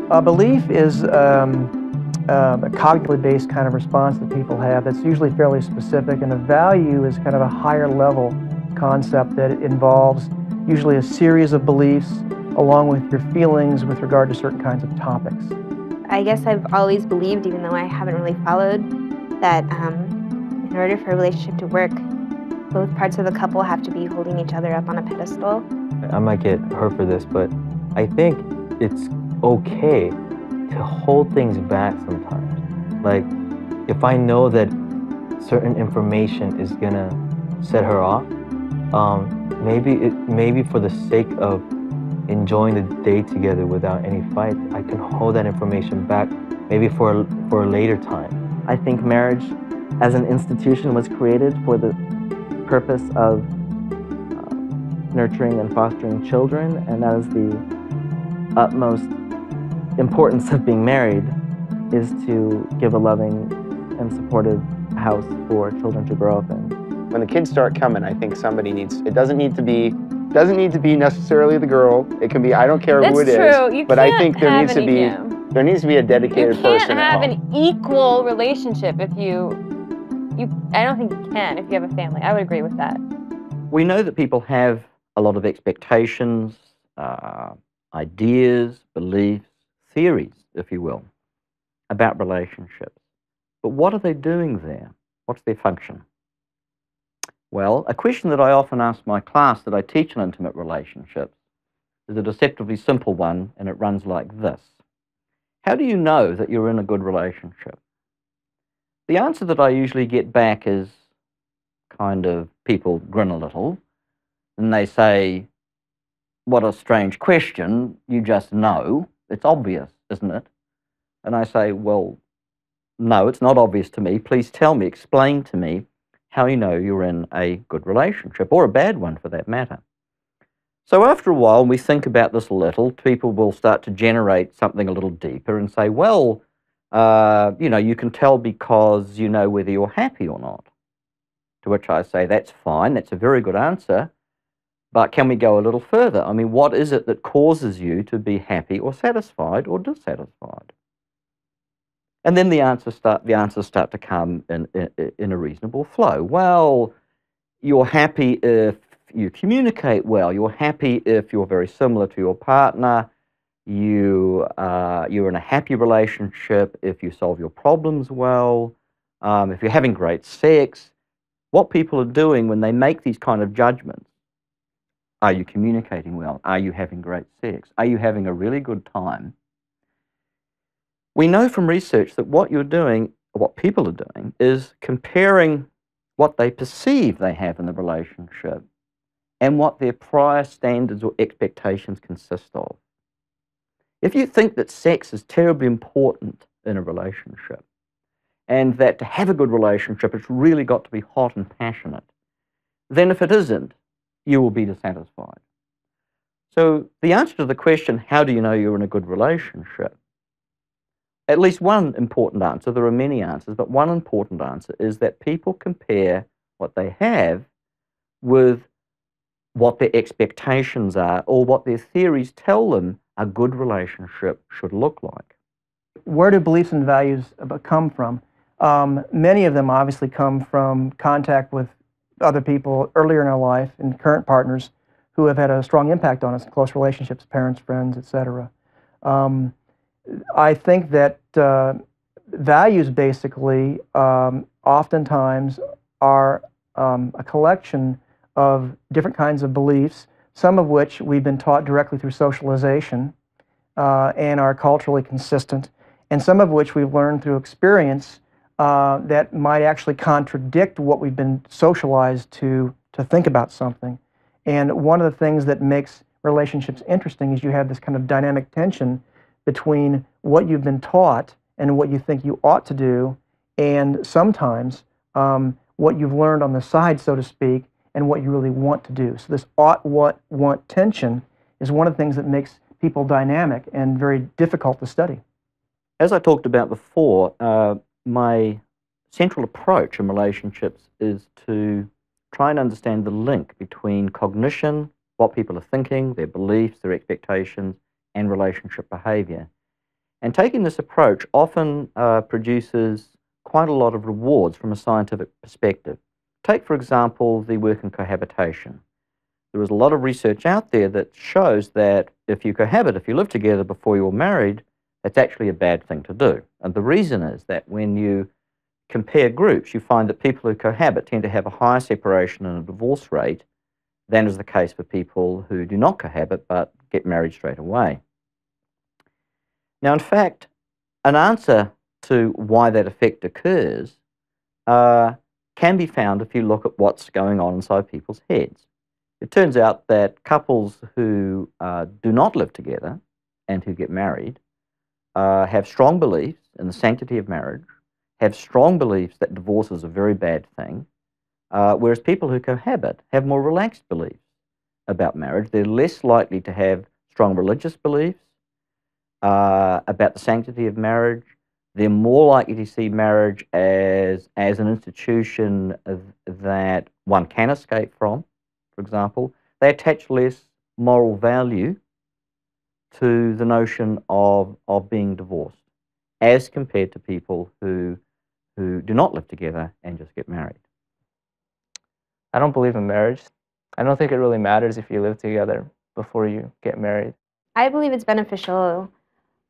A belief is a cognitively based kind of response that people have that's usually fairly specific, and a value is kind of a higher level concept that involves usually a series of beliefs along with your feelings with regard to certain kinds of topics. I guess I've always believed, even though I haven't really followed, that in order for a relationship to work, both parts of the couple have to be holding each other up on a pedestal. I might get hurt for this, but I think it's okay to hold things back sometimes. Like, if I know that certain information is gonna set her off, maybe for the sake of enjoying the day together without any fights, I can hold that information back, maybe for a later time. I think marriage as an institution was created for the purpose of nurturing and fostering children, and that is the utmost importance of being married, is to give a loving and supportive house for children to grow up in. When the kids start coming, I think somebody needs, it doesn't need to be necessarily the girl. It can be, I don't care who it is. That's true. But I think there needs to be a dedicated person at home. You can't have an equal relationship if I don't think you can if you have a family. I would agree with that. We know that people have a lot of expectations, ideas, beliefs, theories, if you will, about relationships. But what are they doing there? What's their function? Well, a question that I often ask my class that I teach on intimate relationships is a deceptively simple one, and it runs like this. How do you know that you're in a good relationship? The answer that I usually get back is kind of, people grin a little, and they say, what a strange question, you just know. It's obvious, isn't it? And I say, well, no, it's not obvious to me. Please tell me, explain to me how you know you're in a good relationship, or a bad one for that matter. So after a while, when we think about this a little, people will start to generate something a little deeper and say, well, you can tell because you know whether you're happy or not. To which I say, that's fine, that's a very good answer, but can we go a little further? I mean, what is it that causes you to be happy or satisfied or dissatisfied? And then the answers start to come in a reasonable flow. Well, you're happy if you communicate well. You're happy if you're very similar to your partner. You're in a happy relationship if you solve your problems well. If you're having great sex. What people are doing when they make these kind of judgments, are you communicating well? Are you having great sex? Are you having a really good time? We know from research that what people are doing is comparing what they perceive they have in the relationship and what their prior standards or expectations consist of. If you think that sex is terribly important in a relationship, and that to have a good relationship, it's really got to be hot and passionate, then if it isn't, you will be dissatisfied. So the answer to the question, how do you know you're in a good relationship? At least one important answer, there are many answers, but one important answer is that people compare what they have with what their expectations are or what their theories tell them a good relationship should look like. Where do beliefs and values come from? Many of them obviously come from contact with other people earlier in our life and current partners who have had a strong impact on us in close relationships, parents, friends, etc. I think that values basically oftentimes are a collection of different kinds of beliefs, some of which we've been taught directly through socialization and are culturally consistent, and some of which we've learned through experience that might actually contradict what we've been socialized to think about something. And one of the things that makes relationships interesting is you have this kind of dynamic tension between what you've been taught and what you think you ought to do, and sometimes what you've learned on the side, so to speak, and what you really want to do. So this ought, what, want tension is one of the things that makes people dynamic and very difficult to study. As I talked about before, my central approach in relationships is to try and understand the link between cognition, what people are thinking, their beliefs, their expectations, and relationship behavior. And taking this approach often produces quite a lot of rewards from a scientific perspective. Take, for example, the work in cohabitation. There is a lot of research out there that shows that if you cohabit, if you live together before you're married, that's actually a bad thing to do. And the reason is that when you compare groups, you find that people who cohabit tend to have a higher separation and a divorce rate than is the case for people who do not cohabit but get married straight away. Now, in fact, an answer to why that effect occurs can be found if you look at what's going on inside people's heads. It turns out that couples who do not live together and who get married have strong beliefs in the sanctity of marriage, have strong beliefs that divorce is a very bad thing, whereas people who cohabit have more relaxed beliefs about marriage. They're less likely to have strong religious beliefs about the sanctity of marriage. They're more likely to see marriage as an institution that one can escape from, for example. They attach less moral value to the notion of being divorced as compared to people who do not live together and just get married. I don't believe in marriage. I don't think it really matters if you live together before you get married. I believe it's beneficial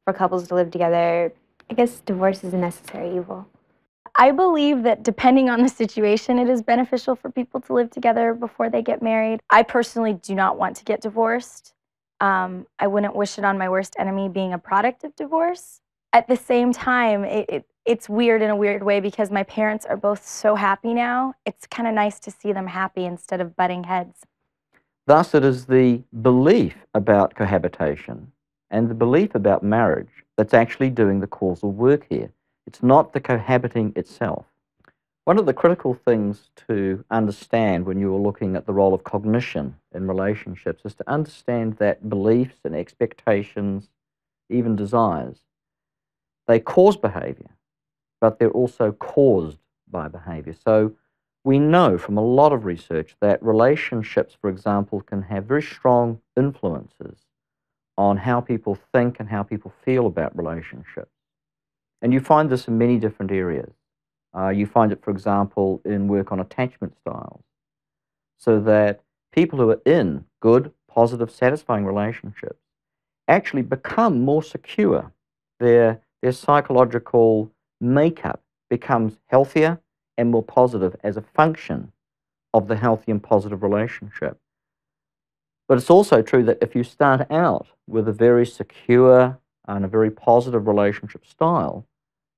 for couples to live together. I guess divorce is a necessary evil. I believe that depending on the situation, it is beneficial for people to live together before they get married. I personally do not want to get divorced. I wouldn't wish it on my worst enemy being a product of divorce. At the same time, it's weird in a weird way because my parents are both so happy now. It's kind of nice to see them happy instead of butting heads. Thus, it is the belief about cohabitation and the belief about marriage that's actually doing the causal work here. It's not the cohabiting itself. One of the critical things to understand when you are looking at the role of cognition in relationships is to understand that beliefs and expectations, even desires, they cause behavior, but they're also caused by behavior. So we know from a lot of research that relationships, for example, can have very strong influences on how people think and how people feel about relationships. And you find this in many different areas. You find it, for example, in work on attachment styles, so that people who are in good, positive, satisfying relationships actually become more secure. Their psychological makeup becomes healthier and more positive as a function of the healthy and positive relationship. But it's also true that if you start out with a very secure and a very positive relationship style,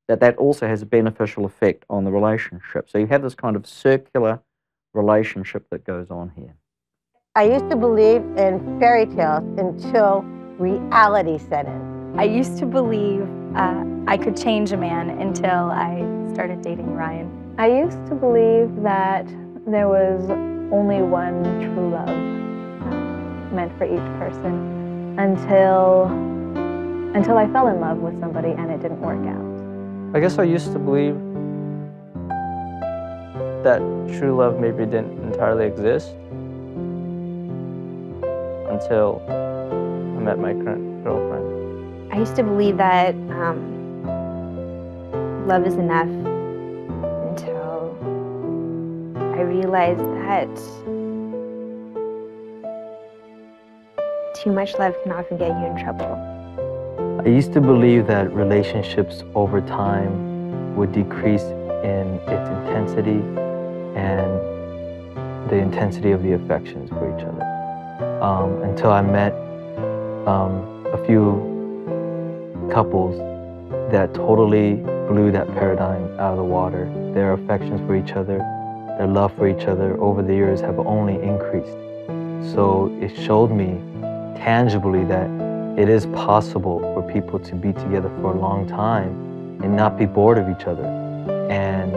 that also has a beneficial effect on the relationship. So you have this kind of circular relationship that goes on here. I used to believe in fairy tales until reality set in. I used to believe I could change a man until I started dating Ryan. I used to believe that there was only one true love meant for each person until I fell in love with somebody and it didn't work out. I guess I used to believe that true love maybe didn't entirely exist until I met my current girlfriend. I used to believe that love is enough until I realized that too much love can often get you in trouble. I used to believe that relationships over time would decrease in its intensity and the intensity of the affections for each other. Until I met a few couples that totally blew that paradigm out of the water. Their affections for each other, their love for each other over the years have only increased. So it showed me tangibly that it is possible for people to be together for a long time and not be bored of each other and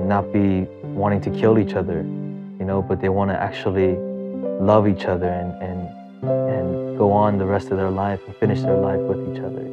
not be wanting to kill each other, you know, but they want to actually love each other and go on the rest of their life and finish their life with each other.